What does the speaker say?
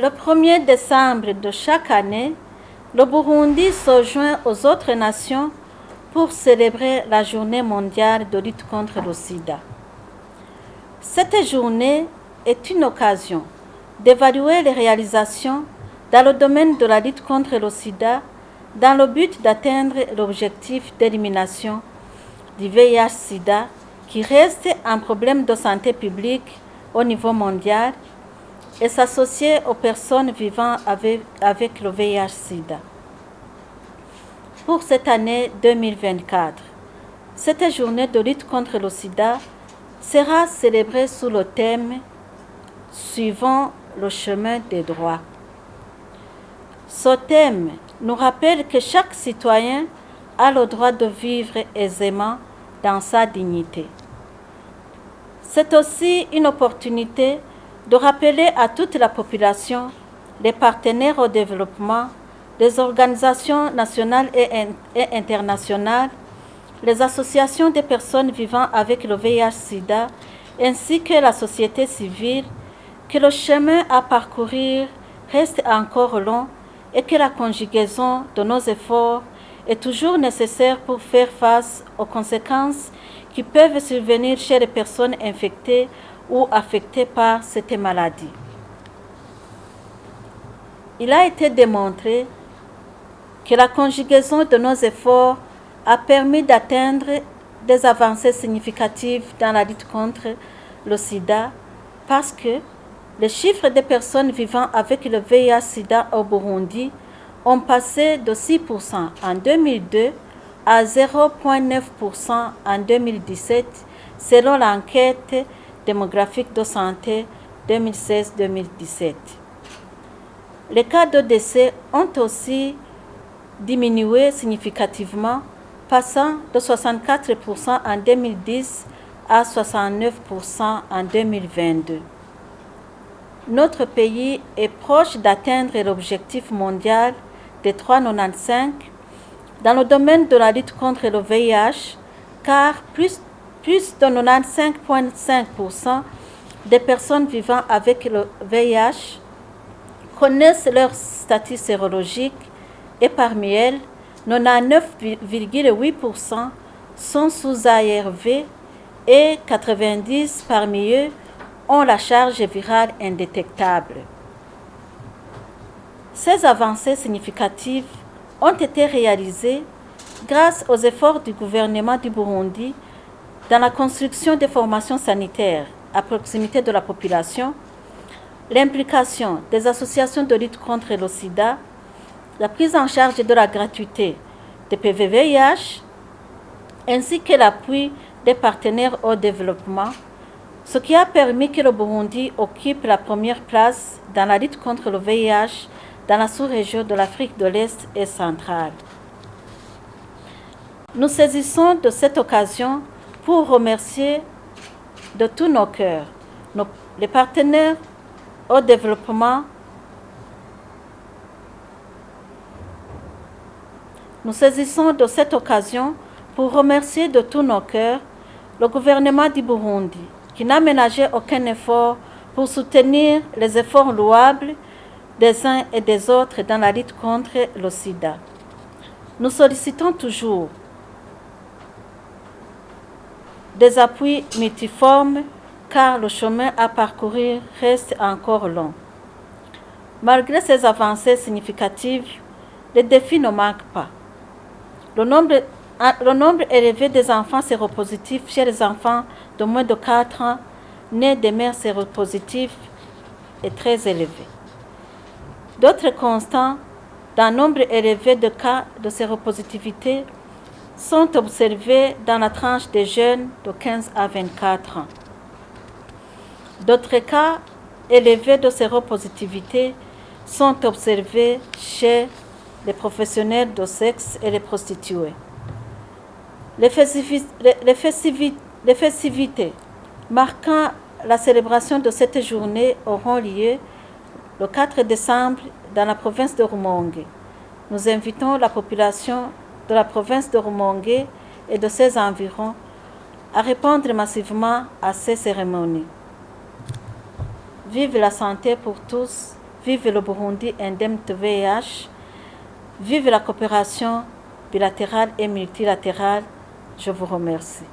Le 1er décembre de chaque année, le Burundi se joint aux autres nations pour célébrer la journée mondiale de lutte contre le sida. Cette journée est une occasion d'évaluer les réalisations dans le domaine de la lutte contre le sida dans le but d'atteindre l'objectif d'élimination du VIH-Sida qui reste un problème de santé publique au niveau mondial et s'associer aux personnes vivant avec le VIH-Sida. Pour cette année 2024, cette journée de lutte contre le sida sera célébrée sous le thème « Suivant le chemin des droits ». Ce thème nous rappelle que chaque citoyen a le droit de vivre aisément dans sa dignité. C'est aussi une opportunité de rappeler à toute la population, les partenaires au développement, les organisations nationales et internationales, les associations des personnes vivant avec le VIH-Sida, ainsi que la société civile, que le chemin à parcourir reste encore long et que la conjugaison de nos efforts est toujours nécessaire pour faire face aux conséquences qui peuvent survenir chez les personnes infectées ou affectés par cette maladie. Il a été démontré que la conjugaison de nos efforts a permis d'atteindre des avancées significatives dans la lutte contre le sida parce que les chiffres des personnes vivant avec le VIH-Sida au Burundi ont passé de 6% en 2002 à 0,9% en 2017 selon l'enquête démographique de santé 2016-2017. Les cas de décès ont aussi diminué significativement, passant de 64% en 2010 à 69% en 2022. Notre pays est proche d'atteindre l'objectif mondial de 3,95 dans le domaine de la lutte contre le VIH, car plus de 95,5% des personnes vivant avec le VIH connaissent leur statut sérologique et parmi elles, 99,8% sont sous ARV et 90 parmi eux ont la charge virale indétectable. Ces avancées significatives ont été réalisées grâce aux efforts du gouvernement du Burundi dans la construction des formations sanitaires à proximité de la population, l'implication des associations de lutte contre le sida, la prise en charge de la gratuité des PVVIH, ainsi que l'appui des partenaires au développement, ce qui a permis que le Burundi occupe la première place dans la lutte contre le VIH dans la sous-région de l'Afrique de l'Est et centrale. Nous saisissons de cette occasion pour remercier de tous nos cœurs les partenaires au développement. Nous saisissons de cette occasion pour remercier de tous nos cœurs le gouvernement du Burundi qui n'a ménagé aucun effort pour soutenir les efforts louables des uns et des autres dans la lutte contre le sida. Nous sollicitons toujours des appuis multiformes car le chemin à parcourir reste encore long. Malgré ces avancées significatives, les défis ne manquent pas. Le nombre élevé des enfants séropositifs chez les enfants de moins de 4 ans nés de mères séropositives est très élevé. D'autres constants d'un nombre élevé de cas de séropositivité sont observés dans la tranche des jeunes de 15 à 24 ans. D'autres cas élevés de séropositivité sont observés chez les professionnels de sexe et les prostituées. Les festivités marquant la célébration de cette journée auront lieu le 4 décembre dans la province de Rumonge. Nous invitons la population de la province de Rumonge et de ses environs à répondre massivement à ces cérémonies. Vive la santé pour tous Vive le Burundi indemne de VIH. Vive la coopération bilatérale et multilatérale. Je vous remercie.